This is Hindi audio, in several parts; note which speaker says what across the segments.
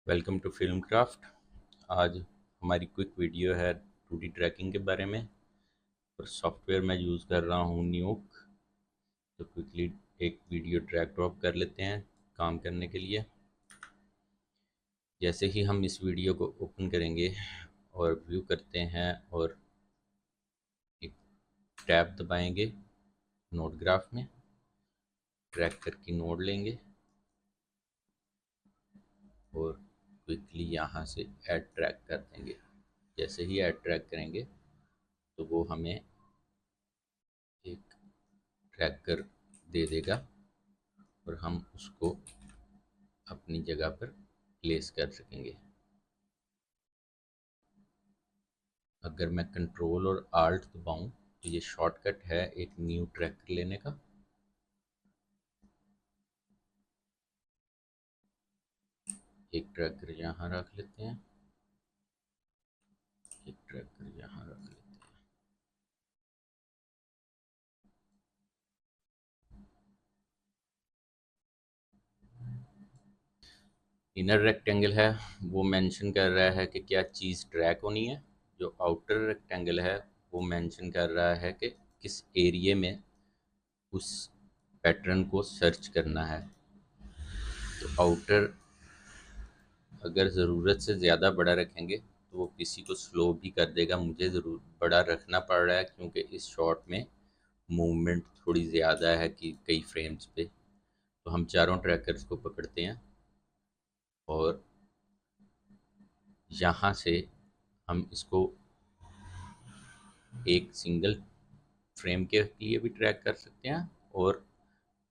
Speaker 1: Welcome to film craft. आज हमारी क्विक वीडियो है 2D ट्रैकिंग के बारे में। और सॉफ्टवेयर मैं यूज़ कर रहा हूँ न्यूक। तो क्विकली एक वीडियो ड्रैग ड्रॉप कर लेते हैं काम करने के लिए। जैसे ही हम इस वीडियो को ओपन करेंगे और व्यू करते हैं और एक टैब दबाएंगे नोड ग्राफ में, ट्रैक करके नोड लेंगे और क्विकली यहाँ से ऐड ट्रैक कर देंगे। जैसे ही ऐड ट्रैक करेंगे तो वो हमें एक ट्रैकर दे देगा और हम उसको अपनी जगह पर प्लेस कर सकेंगे। अगर मैं कंट्रोल और आल्ट दबाऊं तो ये शॉर्टकट है एक न्यू ट्रैकर लेने का। एक ट्रैकर यहाँ रख लेते हैं, एक ट्रैकर यहाँ रख लेते हैं। इनर रेक्टेंगल है वो मेंशन कर रहा है कि क्या चीज़ ट्रैक होनी है। जो आउटर रेक्टेंगल है वो मेंशन कर रहा है कि किस एरिया में उस पैटर्न को सर्च करना है। तो आउटर अगर ज़रूरत से ज़्यादा बड़ा रखेंगे तो वो किसी को स्लो भी कर देगा। मुझे ज़रूर बड़ा रखना पड़ रहा है क्योंकि इस शॉट में मूवमेंट थोड़ी ज़्यादा है कि कई फ्रेम्स पे। तो हम चारों ट्रैकर्स को पकड़ते हैं और यहाँ से हम इसको एक सिंगल फ्रेम के लिए भी ट्रैक कर सकते हैं और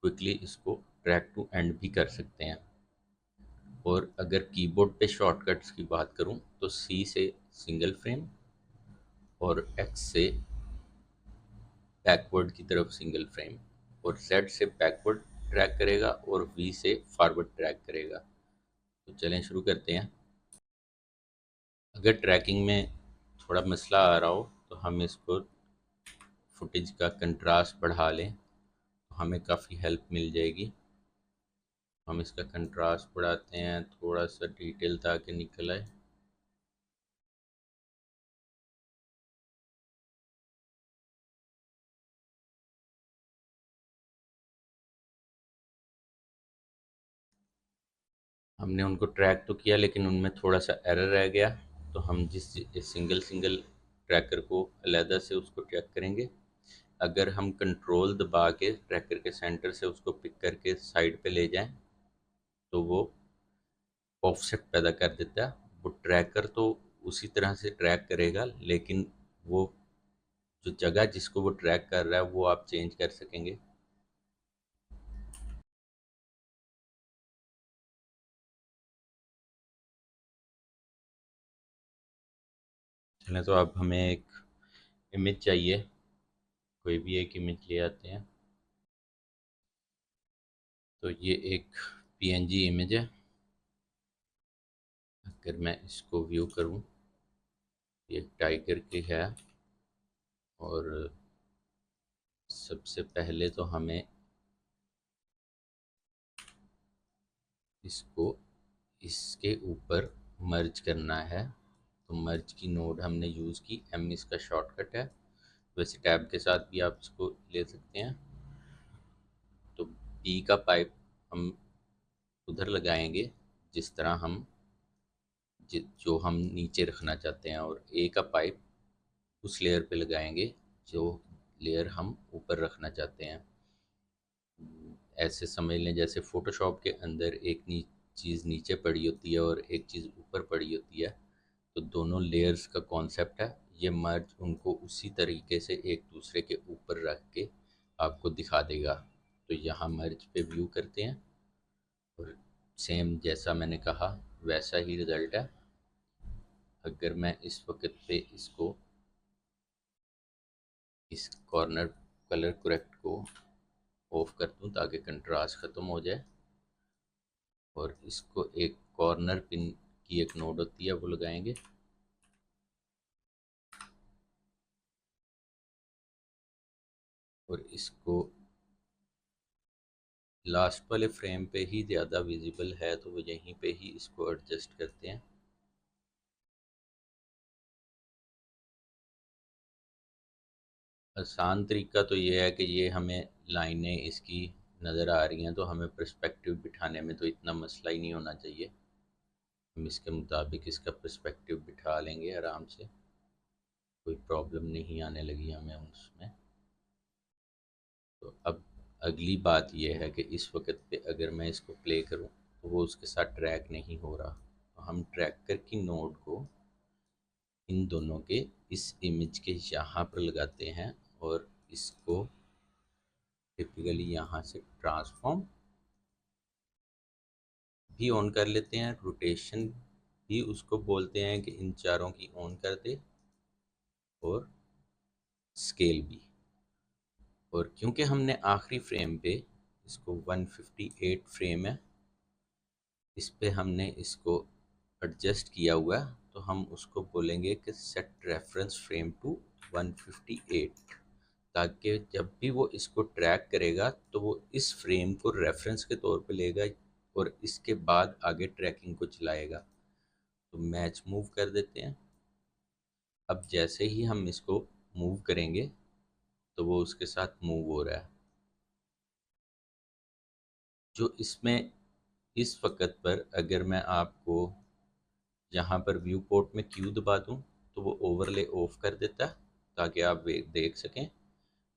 Speaker 1: क्विकली इसको ट्रैक टू एंड भी कर सकते हैं। और अगर कीबोर्ड पे शॉर्टकट्स की बात करूं तो सी से सिंगल फ्रेम और एक्स से बैकवर्ड की तरफ सिंगल फ्रेम और जेड से बैकवर्ड ट्रैक करेगा और वी से फॉरवर्ड ट्रैक करेगा। तो चलें शुरू करते हैं। अगर ट्रैकिंग में थोड़ा मसला आ रहा हो तो हम इसको फुटेज का कंट्रास्ट बढ़ा लें तो हमें काफ़ी हेल्प मिल जाएगी। हम इसका कंट्रास्ट बढ़ाते हैं, थोड़ा सा डिटेल ताकि निकल आए। हमने उनको ट्रैक तो किया लेकिन उनमें थोड़ा सा एरर रह गया। तो हम जिस सिंगल सिंगल ट्रैकर को अलहदा से उसको ट्रैक करेंगे। अगर हम कंट्रोल दबा के ट्रैकर के सेंटर से उसको पिक करके साइड पे ले जाएं तो वो ऑफसेट पैदा कर देता है। वो ट्रैकर तो उसी तरह से ट्रैक करेगा लेकिन वो जो जगह जिसको वो ट्रैक कर रहा है वो आप चेंज कर सकेंगे। चलें, तो अब हमें एक इमेज चाहिए, कोई भी एक इमेज ले आते हैं। तो ये एक पीएनजी इमेज है। अगर मैं इसको व्यू करूं, ये टाइगर की है। और सबसे पहले तो हमें इसको इसके ऊपर मर्ज करना है। तो मर्ज की नोड हमने यूज़ की, एम इसका शॉर्टकट है। वैसे टैब के साथ भी आप इसको ले सकते हैं। तो बी का पाइप हम उधर लगाएंगे जिस तरह हम जो हम नीचे रखना चाहते हैं, और ए का पाइप उस लेयर पे लगाएंगे जो लेयर हम ऊपर रखना चाहते हैं। ऐसे समझ लें जैसे फ़ोटोशॉप के अंदर एक चीज़ नीचे पड़ी होती है और एक चीज़ ऊपर पड़ी होती है। तो दोनों लेयर्स का कॉन्सेप्ट है। ये मर्ज उनको उसी तरीके से एक दूसरे के ऊपर रख के आपको दिखा देगा। तो यहाँ मर्ज पे व्यू करते हैं और सेम जैसा मैंने कहा वैसा ही रिज़ल्ट है। अगर मैं इस वक्त पे इसको इस कॉर्नर कलर करेक्ट को ऑफ कर दूं ताकि कंट्रास्ट ख़त्म हो जाए, और इसको एक कॉर्नर पिन की एक नोड होती है वो लगाएंगे। और इसको लास्ट वाले फ्रेम पे ही ज़्यादा विजिबल है तो वो यहीं पे ही इसको एडजस्ट करते हैं। आसान तरीका तो ये है कि ये हमें लाइनें इसकी नज़र आ रही हैं तो हमें पर्सपेक्टिव बिठाने में तो इतना मसला ही नहीं होना चाहिए। हम इसके मुताबिक इसका पर्सपेक्टिव बिठा लेंगे आराम से, कोई प्रॉब्लम नहीं आने लगी हमें उसमें। तो अब अगली बात यह है कि इस वक्त पे अगर मैं इसको प्ले करूं तो वो उसके साथ ट्रैक नहीं हो रहा। तो हम ट्रैकर की नोड को इन दोनों के इस इमेज के यहाँ पर लगाते हैं और इसको टिपिकली यहाँ से ट्रांसफॉर्म भी ऑन कर लेते हैं, रोटेशन भी उसको बोलते हैं कि इन चारों की ऑन कर दे, और स्केल भी। और क्योंकि हमने आखिरी फ्रेम पे इसको 158 फ्रेम है इस पे हमने इसको एडजस्ट किया हुआ है, तो हम उसको बोलेंगे कि सेट रेफरेंस फ्रेम टू 158, ताकि जब भी वो इसको ट्रैक करेगा तो वो इस फ्रेम को रेफरेंस के तौर पे लेगा और इसके बाद आगे ट्रैकिंग को चलाएगा। तो मैच मूव कर देते हैं। अब जैसे ही हम इसको मूव करेंगे तो वो उसके साथ मूव हो रहा है। जो इसमें इस वक्त पर अगर मैं आपको यहाँ पर व्यू पोर्ट में क्यू दबा दूँ तो वो ओवरले ऑफ कर देता है ताकि आप देख सकें।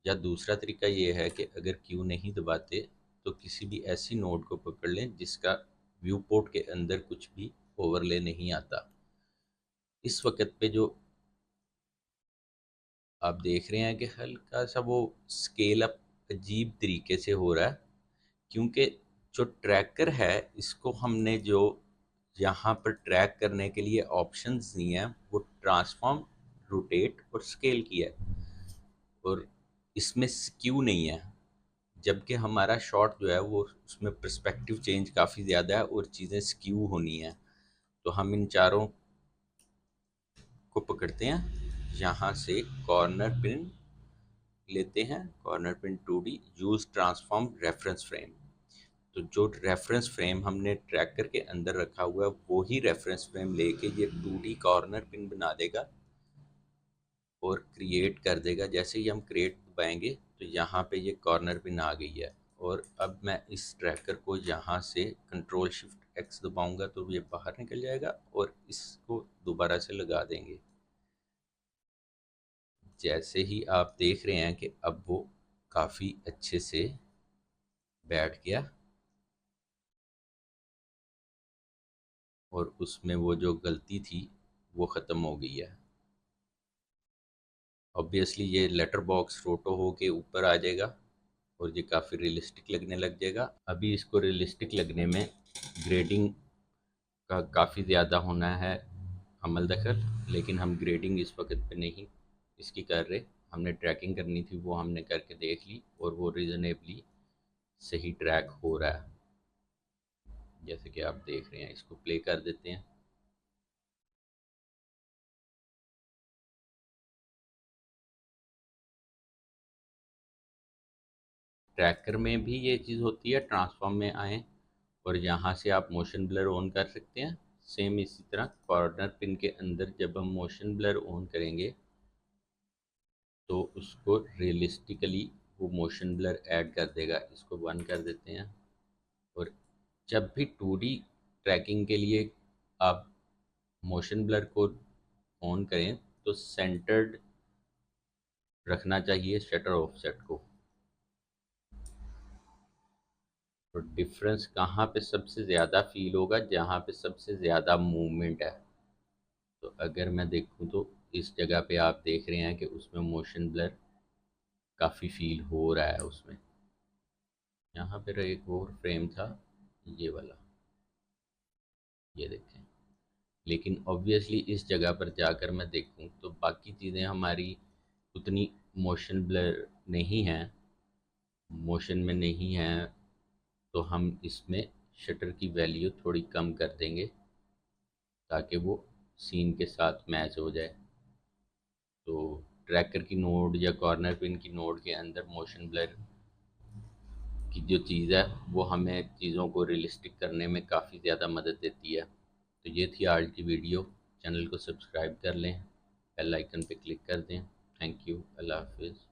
Speaker 1: या दूसरा तरीका ये है कि अगर क्यू नहीं दबाते तो किसी भी ऐसी नोड को पकड़ लें जिसका व्यू पोर्ट के अंदर कुछ भी ओवरले नहीं आता। इस वक्त पे जो आप देख रहे हैं कि हल्का सा वो स्केल अप अजीब तरीके से हो रहा है, क्योंकि जो ट्रैकर है इसको हमने जो यहाँ पर ट्रैक करने के लिए ऑप्शंस दिए हैं वो ट्रांसफॉर्म, रोटेट और स्केल किया है, और इसमें स्क्यू नहीं है। जबकि हमारा शॉट जो है वो उसमें पर्सपेक्टिव चेंज काफ़ी ज़्यादा है और चीज़ें स्क्यू होनी है। तो हम इन चारों को पकड़ते हैं, यहाँ से कॉर्नर पिन लेते हैं, corner pin 2D use transform reference frame. तो जो रेफरेंस फ्रेम हमने ट्रैकर के अंदर रखा हुआ है वो ही रेफरेंस फ्रेम लेके ये 2D कॉर्नर पिन बना देगा और क्रिएट कर देगा। जैसे ही हम क्रिएट दबाएंगे तो यहाँ पे ये कॉर्नर पिन आ गई है। और अब मैं इस ट्रैकर को यहाँ से कंट्रोल शिफ्ट एक्स दबाऊंगा तो ये बाहर निकल जाएगा और इसको दोबारा से लगा देंगे। जैसे ही आप देख रहे हैं कि अब वो काफ़ी अच्छे से बैठ गया और उसमें वो जो गलती थी वो ख़त्म हो गई है। ऑब्वियसली ये लेटर बॉक्स फोटो हो के ऊपर आ जाएगा और ये काफ़ी रियलिस्टिक लगने लग जाएगा। अभी इसको रियलिस्टिक लगने में ग्रेडिंग का काफ़ी ज़्यादा होना है अमल दखल, लेकिन हम ग्रेडिंग इस वक्त पे नहीं इसकी कर रहे। हमने ट्रैकिंग करनी थी वो हमने करके देख ली और वो रीज़नेबली सही ट्रैक हो रहा है जैसे कि आप देख रहे हैं। इसको प्ले कर देते हैं। ट्रैकर में भी ये चीज़ होती है, ट्रांसफॉर्म में आए और यहाँ से आप मोशन ब्लर ऑन कर सकते हैं। सेम इसी तरह कॉर्नर पिन के अंदर जब हम मोशन ब्लर ऑन करेंगे तो उसको रियलिस्टिकली वो मोशन ब्लर ऐड कर देगा। इसको बंद कर देते हैं। और जब भी 2D ट्रैकिंग के लिए आप मोशन ब्लर को ऑन करें तो सेंटर्ड रखना चाहिए शटर ऑफसेट को। तो डिफरेंस कहाँ पे सबसे ज़्यादा फील होगा? जहाँ पे सबसे ज़्यादा मूवमेंट है। तो अगर मैं देखूँ तो इस जगह पे आप देख रहे हैं कि उसमें मोशन ब्लर काफ़ी फील हो रहा है उसमें। यहाँ पर एक और फ्रेम था ये वाला, ये देखें। लेकिन ऑब्वियसली इस जगह पर जाकर मैं देखूं तो बाकी चीज़ें हमारी उतनी मोशन ब्लर नहीं हैं, मोशन में नहीं हैं। तो हम इसमें शटर की वैल्यू थोड़ी कम कर देंगे ताकि वो सीन के साथ मैच हो जाए। तो ट्रैकर की नोड या कॉर्नर पिन की नोड के अंदर मोशन ब्लर की जो चीज़ है वो हमें चीज़ों को रियलिस्टिक करने में काफ़ी ज़्यादा मदद देती है। तो ये थी आज की वीडियो। चैनल को सब्सक्राइब कर लें, बेल आइकन पे क्लिक कर दें। Thank you. अल्लाह हाफिज़।